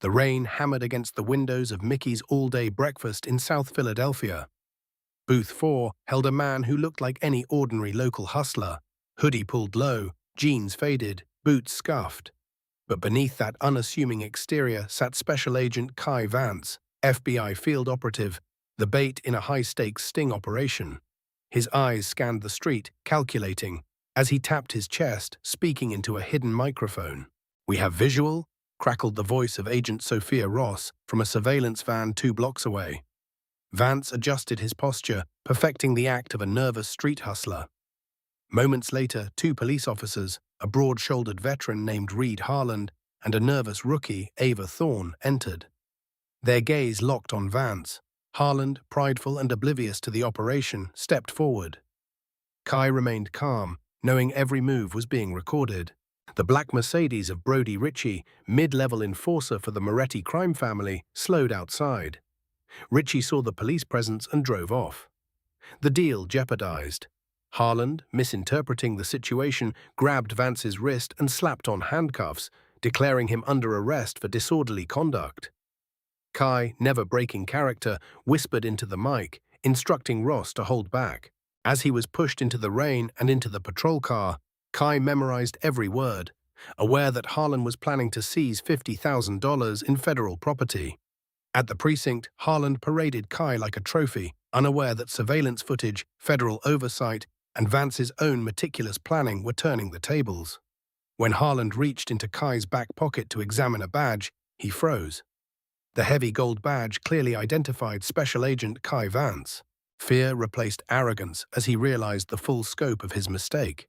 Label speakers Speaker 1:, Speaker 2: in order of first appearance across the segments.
Speaker 1: The rain hammered against the windows of Mickey's all-day breakfast in South Philadelphia. Booth 4 held a man who looked like any ordinary local hustler, hoodie pulled low, jeans faded, boots scuffed. But beneath that unassuming exterior sat Special Agent Kai Vance, FBI field operative, the bait in a high-stakes sting operation. His eyes scanned the street, calculating, as he tapped his chest, speaking into a hidden microphone. "We have visual?" crackled the voice of Agent Sophia Ross from a surveillance van 2 blocks away. Vance adjusted his posture, perfecting the act of a nervous street hustler. Moments later, 2 police officers, a broad-shouldered veteran named Reed Harland and a nervous rookie, Ava Thorne, entered. Their gaze locked on Vance. Harland, prideful and oblivious to the operation, stepped forward. Kai remained calm, knowing every move was being recorded. The black Mercedes of Brody Ritchie, mid-level enforcer for the Moretti crime family, slowed outside. Ritchie saw the police presence and drove off. The deal jeopardized. Harland, misinterpreting the situation, grabbed Vance's wrist and slapped on handcuffs, declaring him under arrest for disorderly conduct. Kai, never breaking character, whispered into the mic, instructing Ross to hold back. As he was pushed into the rain and into the patrol car, Kai memorized every word, aware that Harlan was planning to seize $50,000 in federal property. At the precinct, Harland paraded Kai like a trophy, unaware that surveillance footage, federal oversight, and Vance's own meticulous planning were turning the tables. When Harland reached into Kai's back pocket to examine a badge, he froze. The heavy gold badge clearly identified Special Agent Kai Vance. Fear replaced arrogance as he realized the full scope of his mistake.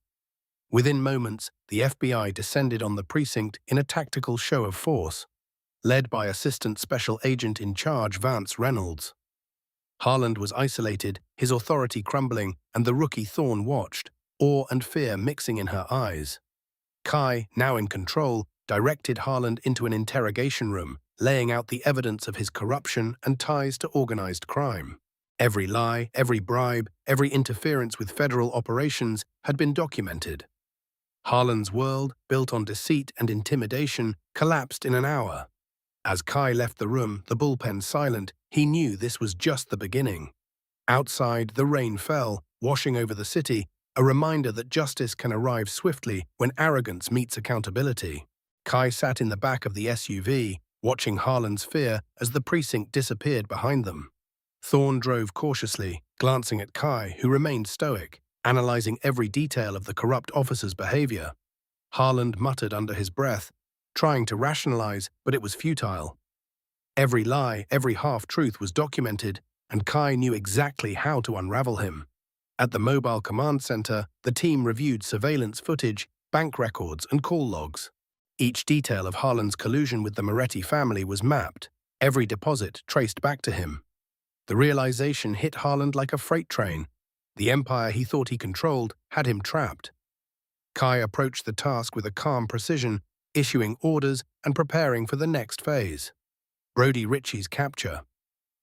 Speaker 1: Within moments, the FBI descended on the precinct in a tactical show of force, led by Assistant Special Agent in Charge Vance Reynolds. Harland was isolated, his authority crumbling, and the rookie Thorne watched, awe and fear mixing in her eyes. Kai, now in control, directed Harland into an interrogation room, laying out the evidence of his corruption and ties to organized crime. Every lie, every bribe, every interference with federal operations had been documented. Harland's world, built on deceit and intimidation, collapsed in an hour. As Kai left the room, the bullpen silent, he knew this was just the beginning. Outside, the rain fell, washing over the city, a reminder that justice can arrive swiftly when arrogance meets accountability. Kai sat in the back of the SUV, watching Harland's fear as the precinct disappeared behind them. Thorne drove cautiously, glancing at Kai, who remained stoic, analyzing every detail of the corrupt officer's behavior. Harland muttered under his breath, trying to rationalize, but it was futile. Every lie, every half-truth was documented, and Kai knew exactly how to unravel him. At the mobile command center, the team reviewed surveillance footage, bank records, and call logs. Each detail of Harland's collusion with the Moretti family was mapped, every deposit traced back to him. The realization hit Harland like a freight train. The empire he thought he controlled had him trapped. Kai approached the task with a calm precision, issuing orders and preparing for the next phase. Brody Ritchie's capture.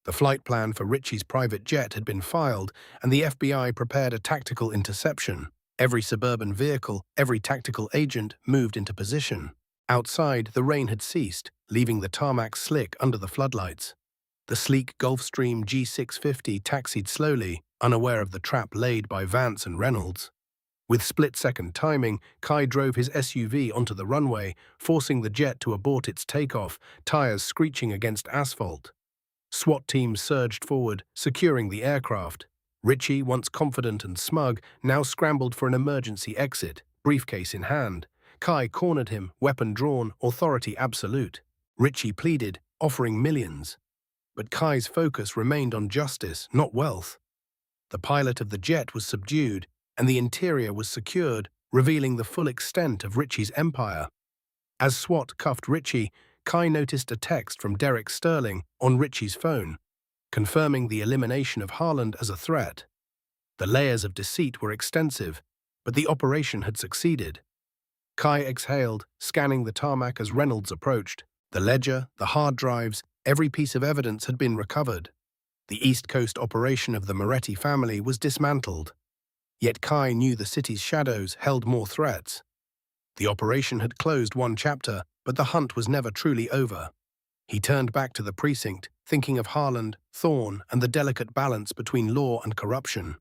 Speaker 1: The flight plan for Ritchie's private jet had been filed, and the FBI prepared a tactical interception. Every suburban vehicle, every tactical agent moved into position. Outside, the rain had ceased, leaving the tarmac slick under the floodlights. The sleek Gulfstream G650 taxied slowly, unaware of the trap laid by Vance and Reynolds. With split-second timing, Kai drove his SUV onto the runway, forcing the jet to abort its takeoff, tires screeching against asphalt. SWAT teams surged forward, securing the aircraft. Ritchie, once confident and smug, now scrambled for an emergency exit, briefcase in hand. Kai cornered him, weapon drawn, authority absolute. Ritchie pleaded, offering millions. But Kai's focus remained on justice, not wealth. The pilot of the jet was subdued, and the interior was secured, revealing the full extent of Ritchie's empire. As SWAT cuffed Ritchie, Kai noticed a text from Derek Sterling on Ritchie's phone, confirming the elimination of Harland as a threat. The layers of deceit were extensive, but the operation had succeeded. Kai exhaled, scanning the tarmac as Reynolds approached. The ledger, the hard drives, every piece of evidence had been recovered. The East Coast operation of the Moretti family was dismantled. Yet Kai knew the city's shadows held more threats. The operation had closed one chapter, but the hunt was never truly over. He turned back to the precinct, thinking of Harland, Thorne, and the delicate balance between law and corruption.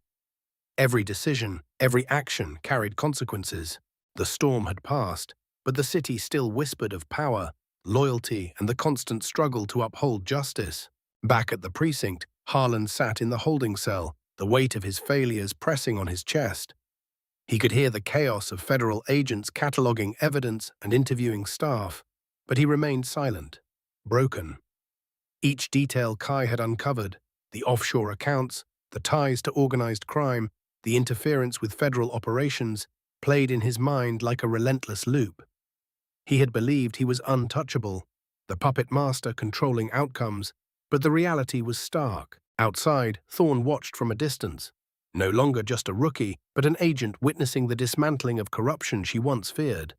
Speaker 1: Every decision, every action carried consequences. The storm had passed, but the city still whispered of power, loyalty, and the constant struggle to uphold justice. Back at the precinct, Harland sat in the holding cell, the weight of his failures pressing on his chest. He could hear the chaos of federal agents cataloguing evidence and interviewing staff, but he remained silent, broken. Each detail Kai had uncovered, the offshore accounts, the ties to organized crime, the interference with federal operations, played in his mind like a relentless loop. He had believed he was untouchable, the puppet master controlling outcomes, but the reality was stark. Outside, Thorne watched from a distance. No longer just a rookie, but an agent witnessing the dismantling of corruption she once feared.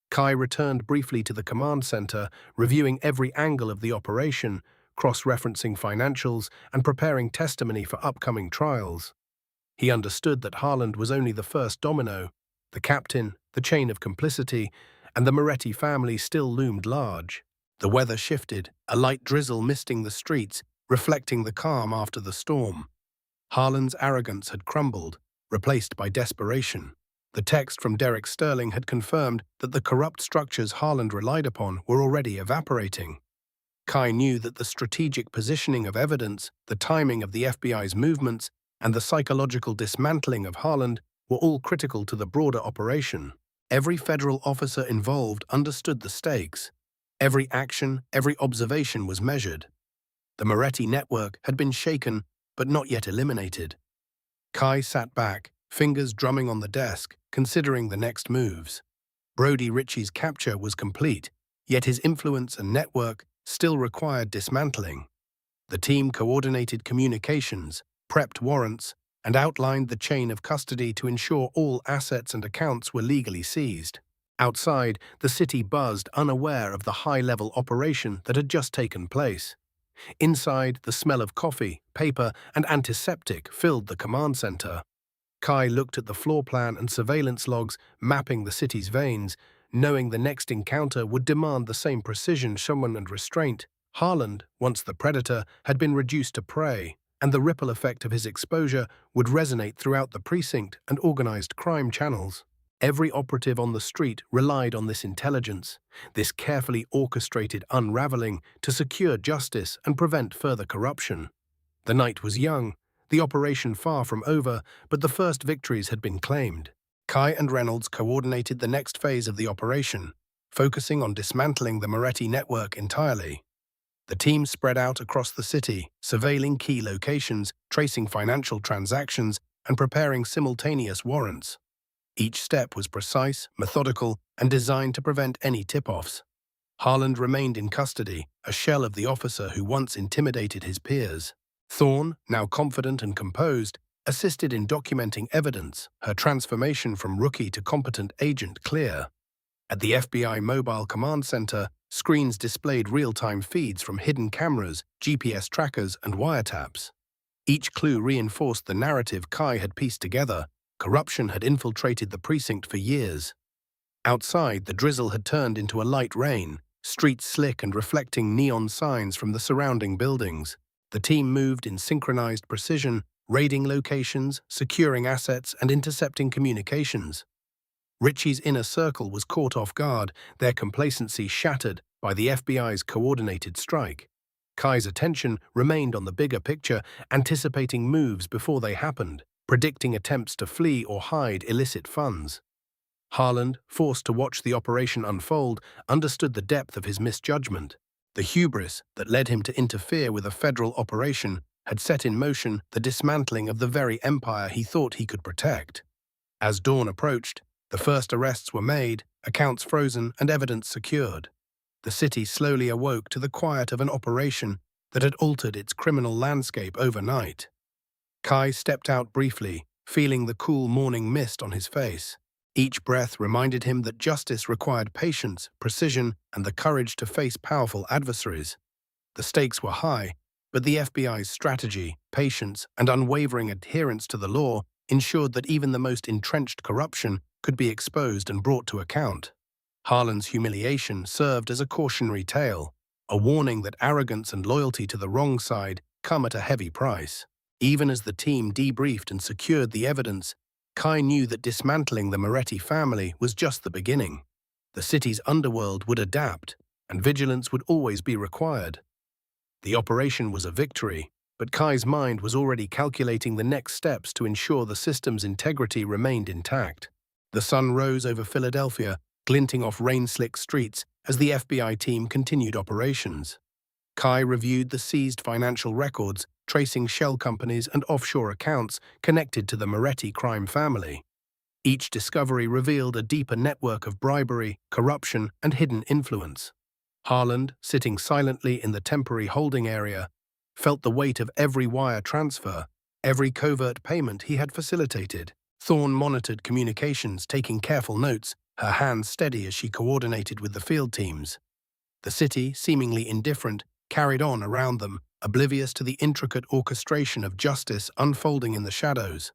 Speaker 1: Kai returned briefly to the command center, reviewing every angle of the operation, cross-referencing financials, and preparing testimony for upcoming trials. He understood that Harland was only the first domino. The captain, the chain of complicity, and the Moretti family still loomed large. The weather shifted, a light drizzle misting the streets, reflecting the calm after the storm. Harland's arrogance had crumbled, replaced by desperation. The text from Derek Sterling had confirmed that the corrupt structures Harland relied upon were already evaporating. Kai knew that the strategic positioning of evidence, the timing of the FBI's movements, and the psychological dismantling of Harland were all critical to the broader operation. Every federal officer involved understood the stakes. Every action, every observation was measured. The Moretti network had been shaken, but not yet eliminated. Kai sat back, fingers drumming on the desk, considering the next moves. Brody Ritchie's capture was complete, yet his influence and network still required dismantling. The team coordinated communications, prepped warrants, and outlined the chain of custody to ensure all assets and accounts were legally seized. Outside, the city buzzed, unaware of the high-level operation that had just taken place. Inside, the smell of coffee, paper, and antiseptic filled the command center. Kai looked at the floor plan and surveillance logs mapping the city's veins, knowing the next encounter would demand the same precision, showman, and restraint. Harland, once the predator, had been reduced to prey, and the ripple effect of his exposure would resonate throughout the precinct and organized crime channels. Every operative on the street relied on this intelligence, this carefully orchestrated unraveling to secure justice and prevent further corruption. The night was young, the operation far from over, but the first victories had been claimed. Kai and Reynolds coordinated the next phase of the operation, focusing on dismantling the Moretti network entirely. The team spread out across the city, surveilling key locations, tracing financial transactions, and preparing simultaneous warrants. Each step was precise, methodical, and designed to prevent any tip-offs. Harland remained in custody, a shell of the officer who once intimidated his peers. Thorne, now confident and composed, assisted in documenting evidence, her transformation from rookie to competent agent clear. At the FBI Mobile Command Center, screens displayed real-time feeds from hidden cameras, GPS trackers, and wiretaps. Each clue reinforced the narrative Kai had pieced together. Corruption had infiltrated the precinct for years. Outside, the drizzle had turned into a light rain, streets slick and reflecting neon signs from the surrounding buildings. The team moved in synchronized precision, raiding locations, securing assets, and intercepting communications. Ritchie's inner circle was caught off guard, their complacency shattered by the FBI's coordinated strike. Kai's attention remained on the bigger picture, anticipating moves before they happened, predicting attempts to flee or hide illicit funds. Harland, forced to watch the operation unfold, understood the depth of his misjudgment. The hubris that led him to interfere with a federal operation had set in motion the dismantling of the very empire he thought he could protect. As dawn approached, the first arrests were made, accounts frozen, and evidence secured. The city slowly awoke to the quiet of an operation that had altered its criminal landscape overnight. Kai stepped out briefly, feeling the cool morning mist on his face. Each breath reminded him that justice required patience, precision, and the courage to face powerful adversaries. The stakes were high, but the FBI's strategy, patience, and unwavering adherence to the law ensured that even the most entrenched corruption could be exposed and brought to account. Harland's humiliation served as a cautionary tale. a warning that arrogance and loyalty to the wrong side come at a heavy price. Even as the team debriefed and secured the evidence, Kai knew that dismantling the Moretti family was just the beginning. The city's underworld would adapt, and vigilance would always be required. The operation was a victory, but Kai's mind was already calculating the next steps to ensure the system's integrity remained intact. The sun rose over Philadelphia, glinting off rain-slick streets as the FBI team continued operations. Kai reviewed the seized financial records, tracing shell companies and offshore accounts connected to the Moretti crime family. Each discovery revealed a deeper network of bribery, corruption, and hidden influence. Harland, sitting silently in the temporary holding area, felt the weight of every wire transfer, every covert payment he had facilitated. Thorne monitored communications, taking careful notes, her hands steady as she coordinated with the field teams. The city, seemingly indifferent, carried on around them, oblivious to the intricate orchestration of justice unfolding in the shadows.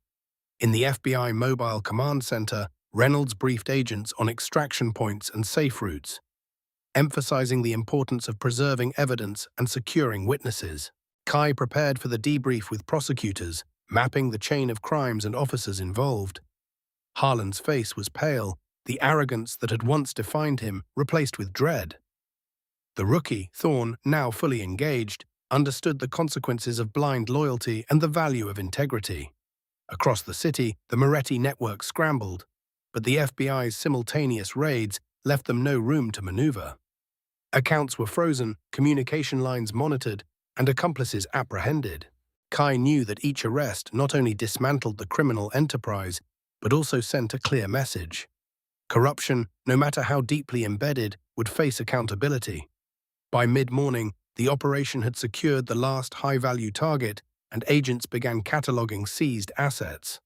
Speaker 1: In the FBI Mobile Command Center, Reynolds briefed agents on extraction points and safe routes, emphasizing the importance of preserving evidence and securing witnesses. Kai prepared for the debrief with prosecutors, mapping the chain of crimes and officers involved. Harland's face was pale, the arrogance that had once defined him replaced with dread. The rookie, Thorne, now fully engaged, understood the consequences of blind loyalty and the value of integrity. Across the city, the Moretti network scrambled, but the FBI's simultaneous raids left them no room to maneuver. Accounts were frozen, communication lines monitored, and accomplices apprehended. Kai knew that each arrest not only dismantled the criminal enterprise, but also sent a clear message. Corruption, no matter how deeply embedded, would face accountability. By mid-morning, the operation had secured the last high-value target, and agents began cataloging seized assets.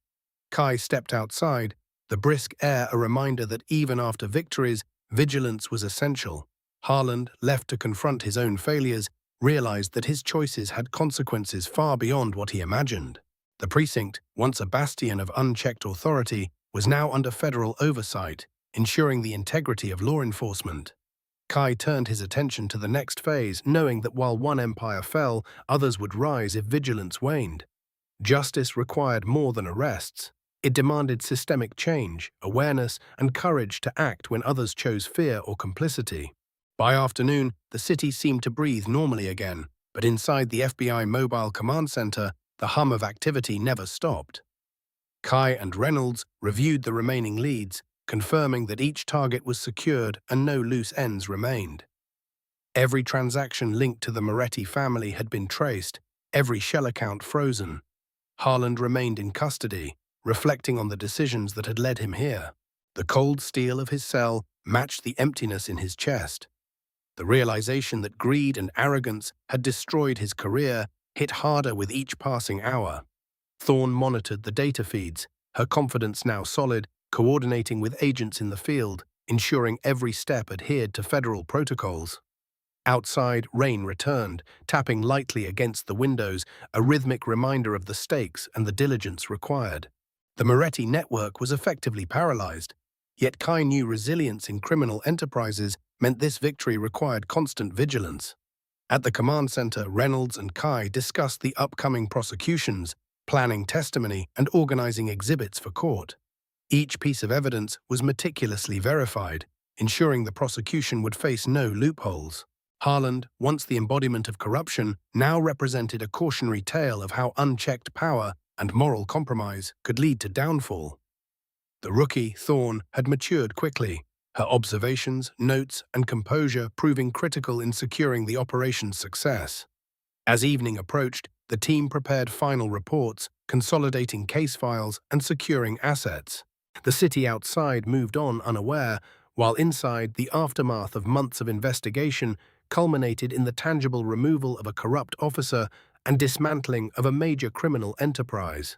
Speaker 1: Kai stepped outside, the brisk air a reminder that even after victories, vigilance was essential. Harland, left to confront his own failures, realized that his choices had consequences far beyond what he imagined. The precinct, once a bastion of unchecked authority, was now under federal oversight, ensuring the integrity of law enforcement. Kai turned his attention to the next phase, knowing that while one empire fell, others would rise if vigilance waned. Justice required more than arrests. It demanded systemic change, awareness, and courage to act when others chose fear or complicity. By afternoon, the city seemed to breathe normally again, but inside the FBI Mobile Command Center, the hum of activity never stopped. Kai and Reynolds reviewed the remaining leads, confirming that each target was secured and no loose ends remained. Every transaction linked to the Moretti family had been traced, every shell account frozen. Harland remained in custody, reflecting on the decisions that had led him here. The cold steel of his cell matched the emptiness in his chest. The realization that greed and arrogance had destroyed his career hit harder with each passing hour. Thorne monitored the data feeds, her confidence now solid, coordinating with agents in the field, ensuring every step adhered to federal protocols. Outside, rain returned, tapping lightly against the windows, a rhythmic reminder of the stakes and the diligence required. The Moretti network was effectively paralyzed, yet Kai knew resilience in criminal enterprises meant this victory required constant vigilance. At the command center, Reynolds and Kai discussed the upcoming prosecutions, planning testimony and organizing exhibits for court. Each piece of evidence was meticulously verified, ensuring the prosecution would face no loopholes. Harland, once the embodiment of corruption, now represented a cautionary tale of how unchecked power and moral compromise could lead to downfall. The rookie, Thorne, had matured quickly, her observations, notes, and composure proving critical in securing the operation's success. As evening approached, the team prepared final reports, consolidating case files and securing assets. The city outside moved on unaware, while inside, the aftermath of months of investigation culminated in the tangible removal of a corrupt officer and dismantling of a major criminal enterprise.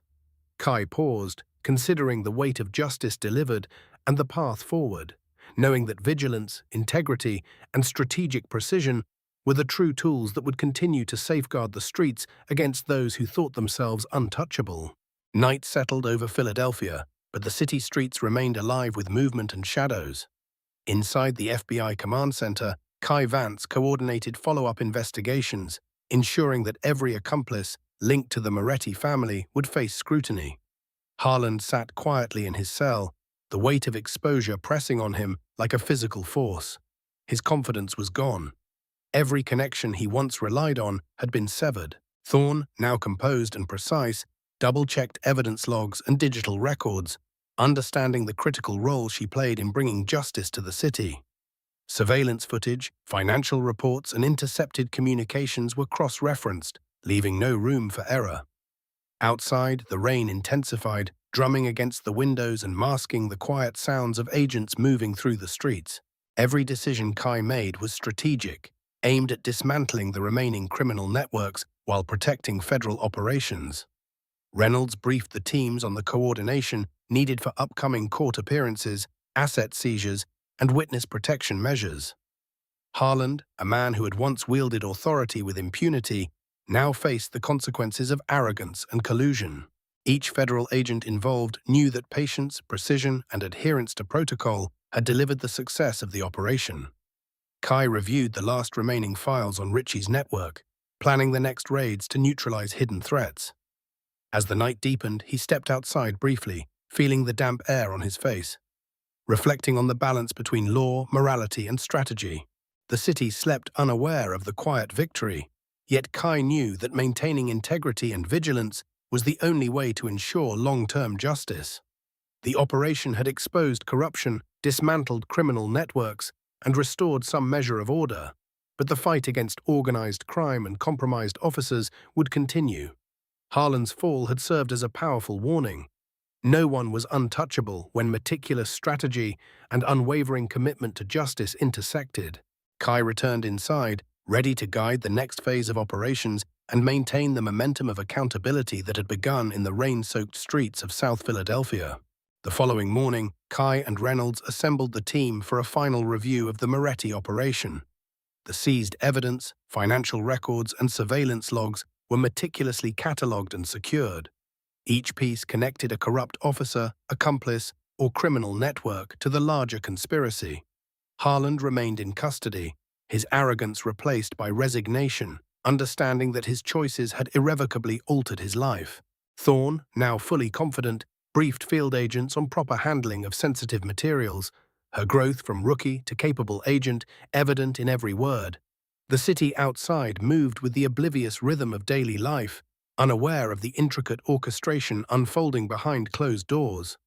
Speaker 1: Kai paused, considering the weight of justice delivered and the path forward, knowing that vigilance, integrity, and strategic precision were the true tools that would continue to safeguard the streets against those who thought themselves untouchable. Night settled over Philadelphia, but the city streets remained alive with movement and shadows. Inside the FBI command center, Kai Vance coordinated follow-up investigations, ensuring that every accomplice linked to the Moretti family would face scrutiny. Harland sat quietly in his cell, the weight of exposure pressing on him like a physical force. His confidence was gone. Every connection he once relied on had been severed. Thorne, now composed and precise, double-checked evidence logs and digital records, understanding the critical role she played in bringing justice to the city. Surveillance footage, financial reports, and intercepted communications were cross-referenced, leaving no room for error. Outside, the rain intensified, drumming against the windows and masking the quiet sounds of agents moving through the streets. Every decision Kai made was strategic, aimed at dismantling the remaining criminal networks while protecting federal operations. Reynolds briefed the teams on the coordination needed for upcoming court appearances, asset seizures, and witness protection measures. Harland, a man who had once wielded authority with impunity, now faced the consequences of arrogance and collusion. Each federal agent involved knew that patience, precision, and adherence to protocol had delivered the success of the operation. Kai reviewed the last remaining files on Ritchie's network, planning the next raids to neutralize hidden threats. As the night deepened, he stepped outside briefly, feeling the damp air on his face. Reflecting on the balance between law, morality, and strategy, the city slept unaware of the quiet victory, yet Kai knew that maintaining integrity and vigilance was the only way to ensure long-term justice. The operation had exposed corruption, dismantled criminal networks, and restored some measure of order, but the fight against organized crime and compromised officers would continue. Harland's fall had served as a powerful warning. No one was untouchable when meticulous strategy and unwavering commitment to justice intersected. Kai returned inside, ready to guide the next phase of operations and maintain the momentum of accountability that had begun in the rain-soaked streets of South Philadelphia. The following morning, Kai and Reynolds assembled the team for a final review of the Moretti operation. The seized evidence, financial records, and surveillance logs were meticulously catalogued and secured. Each piece connected a corrupt officer, accomplice, or criminal network to the larger conspiracy. Harland remained in custody, his arrogance replaced by resignation, understanding that his choices had irrevocably altered his life. Thorne, now fully confident, briefed field agents on proper handling of sensitive materials, her growth from rookie to capable agent evident in every word. The city outside moved with the oblivious rhythm of daily life, unaware of the intricate orchestration unfolding behind closed doors.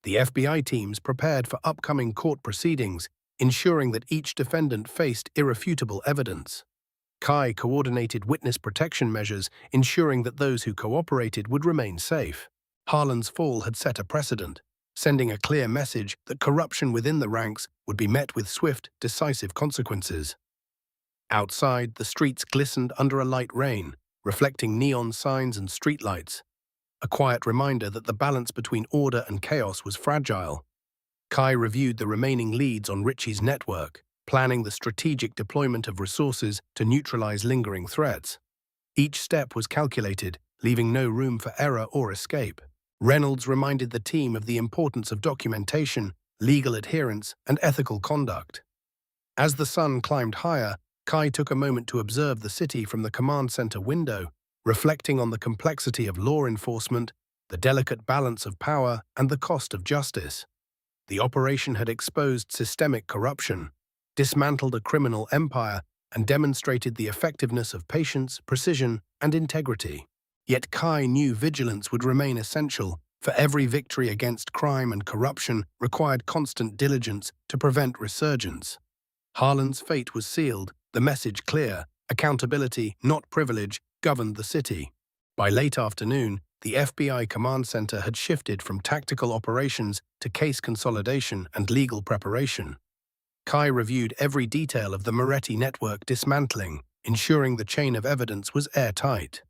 Speaker 1: The FBI teams prepared for upcoming court proceedings, ensuring that each defendant faced irrefutable evidence. Kai coordinated witness protection measures, ensuring that those who cooperated would remain safe. Harland's fall had set a precedent, sending a clear message that corruption within the ranks would be met with swift, decisive consequences. Outside, the streets glistened under a light rain, reflecting neon signs and streetlights, a quiet reminder that the balance between order and chaos was fragile. Kai reviewed the remaining leads on Ritchie's network, planning the strategic deployment of resources to neutralize lingering threats. Each step was calculated, leaving no room for error or escape. Reynolds reminded the team of the importance of documentation, legal adherence, and ethical conduct. As the sun climbed higher, Kai took a moment to observe the city from the command center window, reflecting on the complexity of law enforcement, the delicate balance of power, and the cost of justice. The operation had exposed systemic corruption, dismantled a criminal empire, and demonstrated the effectiveness of patience, precision, and integrity. Yet Kai knew vigilance would remain essential, for every victory against crime and corruption required constant diligence to prevent resurgence. Harland's fate was sealed, the message clear: accountability, not privilege, governed the city. By late afternoon, the FBI command center had shifted from tactical operations to case consolidation and legal preparation. Kai reviewed every detail of the Moretti network dismantling, ensuring the chain of evidence was airtight.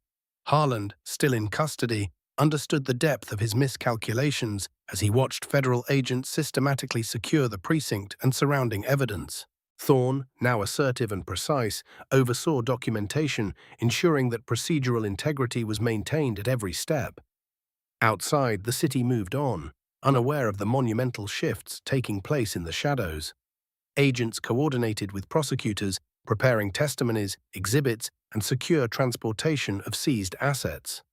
Speaker 1: Harland, still in custody, understood the depth of his miscalculations as he watched federal agents systematically secure the precinct and surrounding evidence. Thorne, now assertive and precise, oversaw documentation, ensuring that procedural integrity was maintained at every step. Outside, the city moved on, unaware of the monumental shifts taking place in the shadows. agents coordinated with prosecutors, preparing testimonies, exhibits, and secure transportation of seized assets.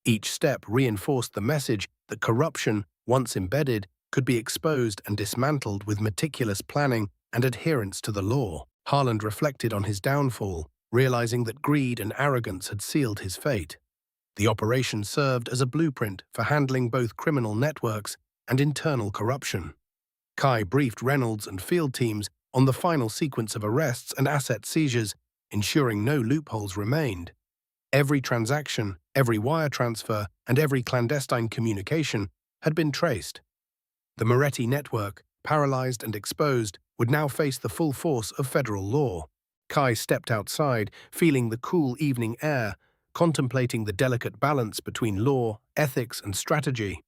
Speaker 1: Each step reinforced the message that corruption, once embedded, could be exposed and dismantled with meticulous planning and adherence to the law. Harland reflected on his downfall, realizing that greed and arrogance had sealed his fate. The operation served as a blueprint for handling both criminal networks and internal corruption. Kai briefed Reynolds and field teams on the final sequence of arrests and asset seizures, ensuring no loopholes remained. Every transaction, every wire transfer, and every clandestine communication had been traced. The Moretti network, paralyzed and exposed, would now face the full force of federal law. Kai stepped outside, feeling the cool evening air, contemplating the delicate balance between law, ethics, and strategy.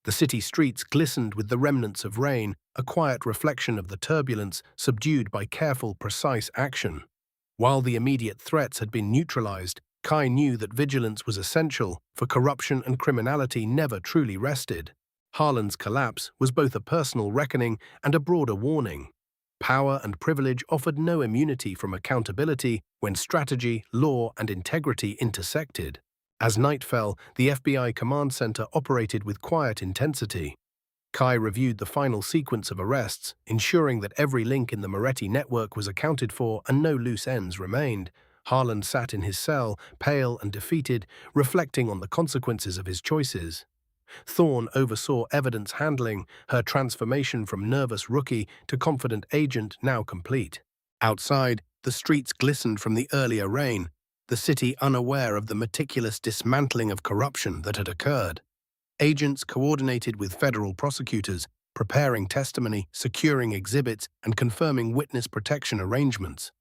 Speaker 1: The city streets glistened with the remnants of rain, a quiet reflection of the turbulence subdued by careful, precise action. While the immediate threats had been neutralized, Kai knew that vigilance was essential, for corruption and criminality never truly rested. Harland's collapse was both a personal reckoning and a broader warning. Power and privilege offered no immunity from accountability when strategy, law, and integrity intersected. As night fell, the FBI command center operated with quiet intensity. Kai reviewed the final sequence of arrests, ensuring that every link in the Moretti network was accounted for and no loose ends remained. Harland sat in his cell, pale and defeated, reflecting on the consequences of his choices. Thorne oversaw evidence handling, her transformation from nervous rookie to confident agent now complete. Outside, the streets glistened from the earlier rain, the city unaware of the meticulous dismantling of corruption that had occurred. Agents coordinated with federal prosecutors, preparing testimony, securing exhibits, and confirming witness protection arrangements.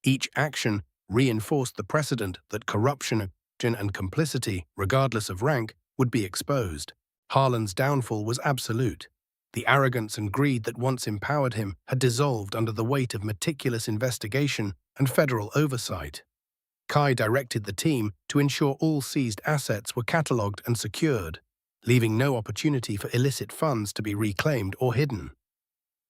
Speaker 1: Each action reinforced the precedent that corruption and complicity, regardless of rank, would be exposed. Harland's downfall was absolute. The arrogance and greed that once empowered him had dissolved under the weight of meticulous investigation and federal oversight. Kai directed the team to ensure all seized assets were catalogued and secured, leaving no opportunity for illicit funds to be reclaimed or hidden.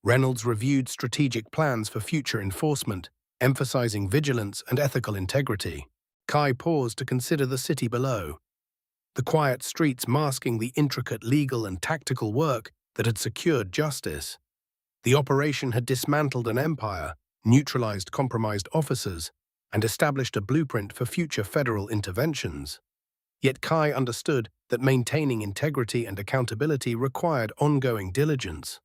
Speaker 1: Reynolds reviewed strategic plans for future enforcement, emphasizing vigilance and ethical integrity. Kai paused to consider the city below, the quiet streets masking the intricate legal and tactical work that had secured justice. The operation had dismantled an empire, neutralized compromised officers, and established a blueprint for future federal interventions. Yet Kai understood that maintaining integrity and accountability required ongoing diligence.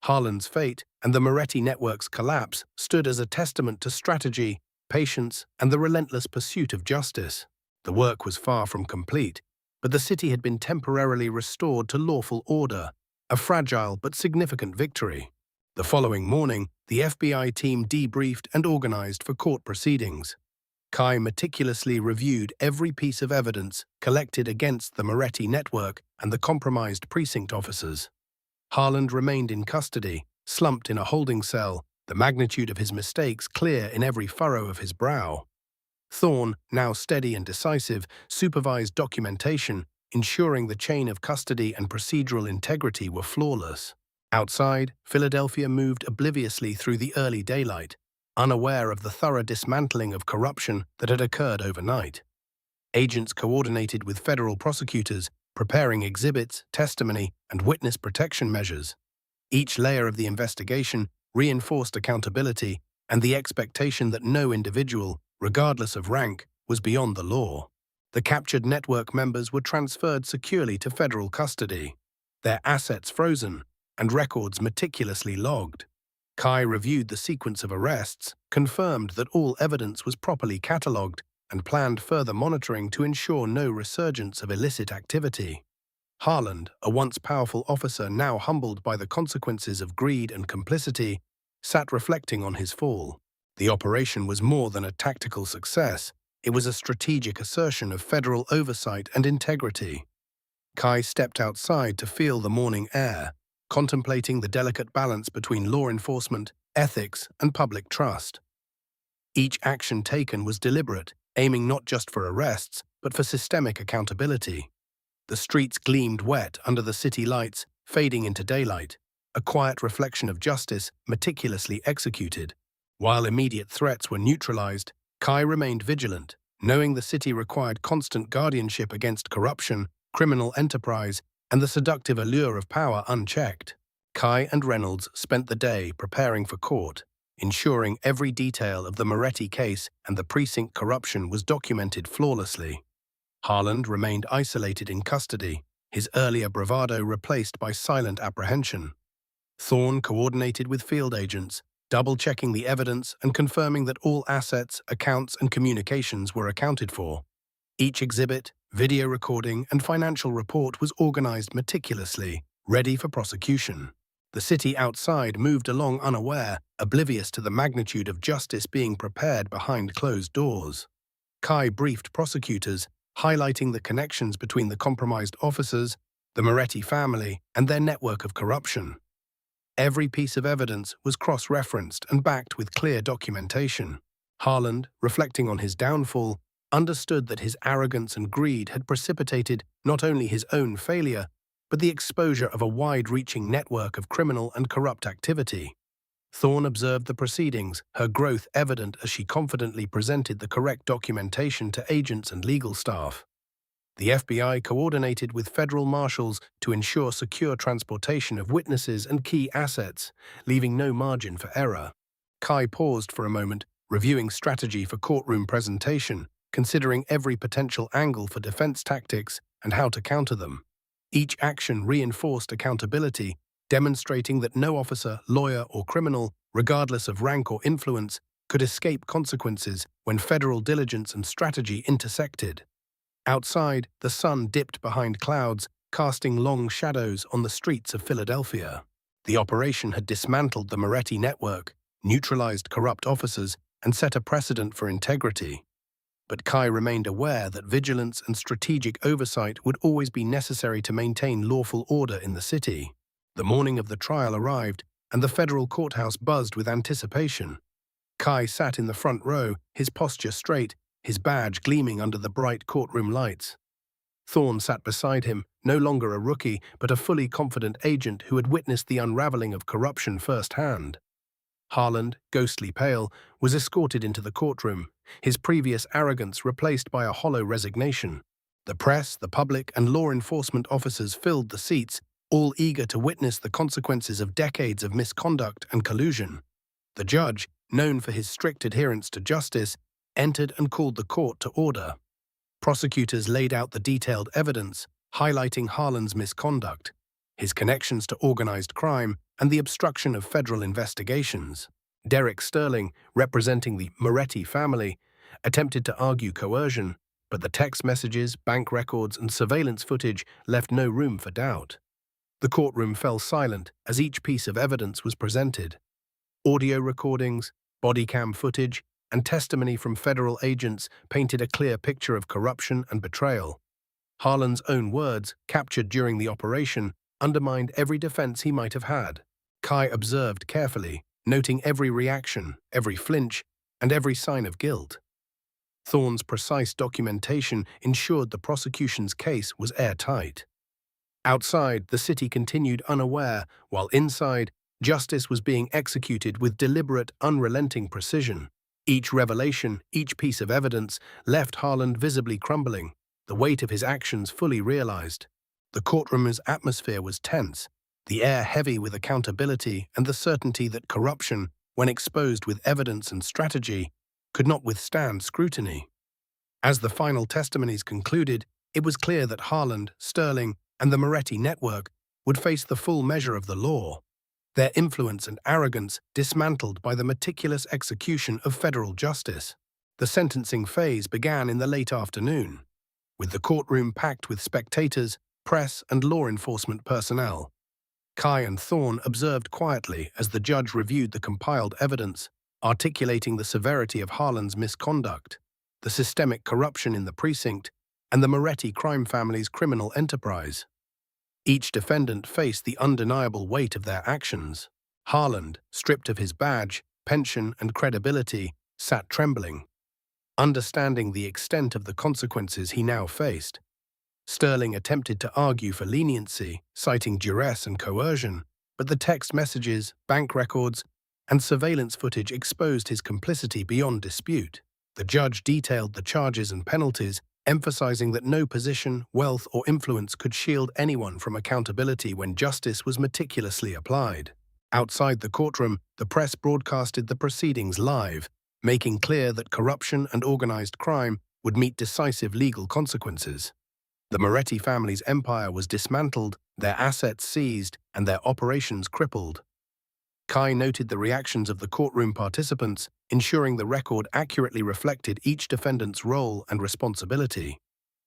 Speaker 1: Harland's fate and the Moretti network's collapse stood as a testament to strategy, patience, and the relentless pursuit of justice. The work was far from complete, but the city had been temporarily restored to lawful order, a fragile but significant victory. The following morning, the FBI team debriefed and organized for court proceedings. Kai meticulously reviewed every piece of evidence collected against the Moretti network and the compromised precinct officers. Harland remained in custody, slumped in a holding cell, the magnitude of his mistakes clear in every furrow of his brow. Thorne, now steady and decisive, supervised documentation, ensuring the chain of custody and procedural integrity were flawless. Outside, Philadelphia moved obliviously through the early daylight, unaware of the thorough dismantling of corruption that had occurred overnight. Agents coordinated with federal prosecutors, preparing exhibits, testimony, and witness protection measures. Each layer of the investigation reinforced accountability and the expectation that no individual, regardless of rank, was beyond the law. The captured network members were transferred securely to federal custody, their assets frozen, and records meticulously logged. Kai reviewed the sequence of arrests, confirmed that all evidence was properly catalogued, and planned further monitoring to ensure no resurgence of illicit activity. Harland, a once powerful officer now humbled by the consequences of greed and complicity, sat reflecting on his fall. The operation was more than a tactical success. It was a strategic assertion of federal oversight and integrity. Kai stepped outside to feel the morning air, contemplating the delicate balance between law enforcement, ethics, and public trust. Each action taken was deliberate, aiming not just for arrests, but for systemic accountability. The streets gleamed wet under the city lights, fading into daylight, a quiet reflection of justice meticulously executed. While immediate threats were neutralized, Kai remained vigilant, knowing the city required constant guardianship against corruption, criminal enterprise, and the seductive allure of power unchecked. Kai and Reynolds spent the day preparing for court, ensuring every detail of the Moretti case and the precinct corruption was documented flawlessly. Harland remained isolated in custody, his earlier bravado replaced by silent apprehension. Thorne coordinated with field agents, double-checking the evidence and confirming that all assets, accounts, and communications were accounted for. Each exhibit, video recording, and financial report was organized meticulously, ready for prosecution. The city outside moved along unaware, oblivious to the magnitude of justice being prepared behind closed doors. Kai briefed prosecutors, highlighting the connections between the compromised officers, the Moretti family, and their network of corruption. Every piece of evidence was cross-referenced and backed with clear documentation. Harland, reflecting on his downfall, understood that his arrogance and greed had precipitated not only his own failure, but the exposure of a wide-reaching network of criminal and corrupt activity. Thorne observed the proceedings, her growth evident as she confidently presented the correct documentation to agents and legal staff. The FBI coordinated with federal marshals to ensure secure transportation of witnesses and key assets, leaving no margin for error. Kai paused for a moment, reviewing strategy for courtroom presentation, considering every potential angle for defense tactics and how to counter them. Each action reinforced accountability, demonstrating that no officer, lawyer, or criminal, regardless of rank or influence, could escape consequences when federal diligence and strategy intersected. Outside, the sun dipped behind clouds, casting long shadows on the streets of Philadelphia. The operation had dismantled the Moretti network, neutralized corrupt officers, and set a precedent for integrity. But Kai remained aware that vigilance and strategic oversight would always be necessary to maintain lawful order in the city. The morning of the trial arrived, and the federal courthouse buzzed with anticipation. Kai sat in the front row, his posture straight, his badge gleaming under the bright courtroom lights. Thorne sat beside him, no longer a rookie, but a fully confident agent who had witnessed the unraveling of corruption firsthand. Harland, ghostly pale, was escorted into the courtroom, his previous arrogance replaced by a hollow resignation. The press, the public, and law enforcement officers filled the seats, all eager to witness the consequences of decades of misconduct and collusion. The judge, known for his strict adherence to justice, entered and called the court to order. Prosecutors laid out the detailed evidence, highlighting Harland's misconduct, his connections to organized crime, and the obstruction of federal investigations. Derek Sterling, representing the Moretti family, attempted to argue coercion, but the text messages, bank records, and surveillance footage left no room for doubt. The courtroom fell silent as each piece of evidence was presented. Audio recordings, body cam footage, and testimony from federal agents painted a clear picture of corruption and betrayal. Harland's own words, captured during the operation, undermined every defense he might have had. Kai observed carefully, noting every reaction, every flinch, and every sign of guilt. Thorne's precise documentation ensured the prosecution's case was airtight. Outside, the city continued unaware, while inside, justice was being executed with deliberate, unrelenting precision. Each revelation, each piece of evidence, left Harland visibly crumbling, the weight of his actions fully realized. The courtroom's atmosphere was tense, the air heavy with accountability and the certainty that corruption, when exposed with evidence and strategy, could not withstand scrutiny. As the final testimonies concluded, it was clear that Harland, Sterling, and the Moretti network would face the full measure of the law, their influence and arrogance dismantled by the meticulous execution of federal justice. The sentencing phase began in the late afternoon, with the courtroom packed with spectators, press, and law enforcement personnel. Kai and Thorne observed quietly as the judge reviewed the compiled evidence, articulating the severity of Harland's misconduct, the systemic corruption in the precinct, and the Moretti crime family's criminal enterprise. Each defendant faced the undeniable weight of their actions. Harland, stripped of his badge, pension, and credibility, sat trembling, understanding the extent of the consequences he now faced. Sterling attempted to argue for leniency, citing duress and coercion, but the text messages, bank records, and surveillance footage exposed his complicity beyond dispute. The judge detailed the charges and penalties, emphasizing that no position, wealth, or influence could shield anyone from accountability when justice was meticulously applied. Outside the courtroom, the press broadcasted the proceedings live, making clear that corruption and organized crime would meet decisive legal consequences. The Moretti family's empire was dismantled, their assets seized, and their operations crippled. Kai noted the reactions of the courtroom participants, ensuring the record accurately reflected each defendant's role and responsibility.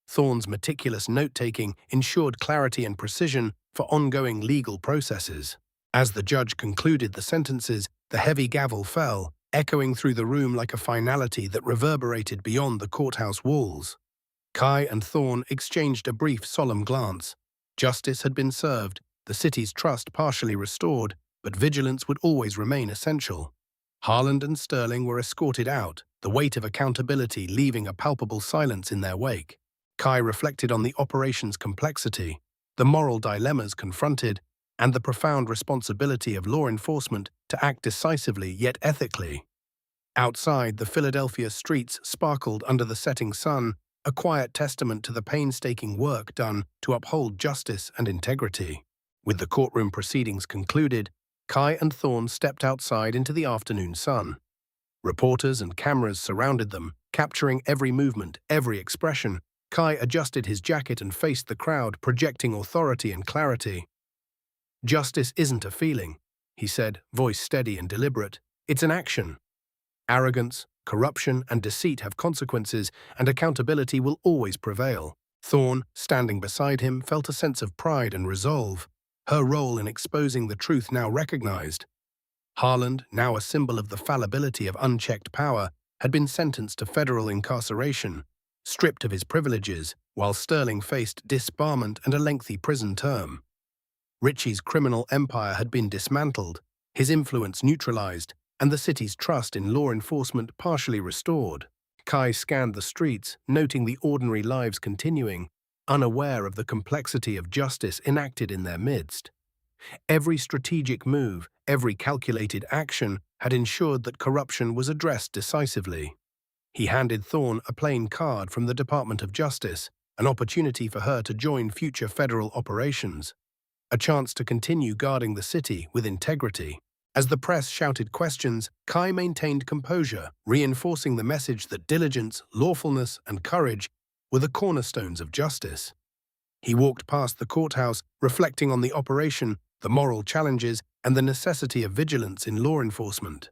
Speaker 1: Thorne's meticulous note-taking ensured clarity and precision for ongoing legal processes. As the judge concluded the sentences, the heavy gavel fell, echoing through the room like a finality that reverberated beyond the courthouse walls. Kai and Thorne exchanged a brief, solemn glance. Justice had been served, the city's trust partially restored, but vigilance would always remain essential. Harland and Sterling were escorted out, the weight of accountability leaving a palpable silence in their wake. Kai reflected on the operation's complexity, the moral dilemmas confronted, and the profound responsibility of law enforcement to act decisively yet ethically. Outside, the Philadelphia streets sparkled under the setting sun, a quiet testament to the painstaking work done to uphold justice and integrity. With the courtroom proceedings concluded, Kai and Thorne stepped outside into the afternoon sun. Reporters and cameras surrounded them, capturing every movement, every expression. Kai adjusted his jacket and faced the crowd, projecting authority and clarity. "Justice isn't a feeling," he said, voice steady and deliberate. "It's an action. Arrogance, corruption, and deceit have consequences, and accountability will always prevail." Thorne, standing beside him, felt a sense of pride and resolve, her role in exposing the truth now recognized. Harland, now a symbol of the fallibility of unchecked power, had been sentenced to federal incarceration, stripped of his privileges, while Sterling faced disbarment and a lengthy prison term. Ritchie's criminal empire had been dismantled, his influence neutralized, and the city's trust in law enforcement partially restored. Kai scanned the streets, noting the ordinary lives continuing, unaware of the complexity of justice enacted in their midst. Every strategic move, every calculated action had ensured that corruption was addressed decisively. He handed Thorne a plain card from the Department of Justice, an opportunity for her to join future federal operations, a chance to continue guarding the city with integrity. As the press shouted questions, Kai maintained composure, reinforcing the message that diligence, lawfulness, and courage were the cornerstones of justice. He walked past the courthouse, reflecting on the operation, the moral challenges, and the necessity of vigilance in law enforcement.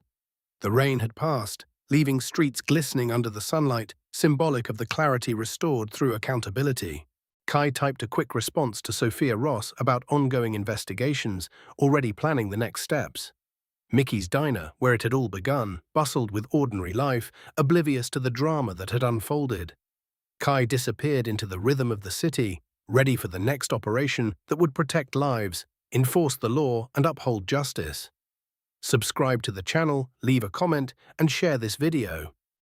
Speaker 1: The rain had passed, leaving streets glistening under the sunlight, symbolic of the clarity restored through accountability. Kai typed a quick response to Sophia Ross about ongoing investigations, already planning the next steps. Mickey's diner, where it had all begun, bustled with ordinary life, oblivious to the drama that had unfolded. Kai disappeared into the rhythm of the city, ready for the next operation that would protect lives, enforce the law, and uphold justice. Subscribe to the channel, leave a comment, and share this video.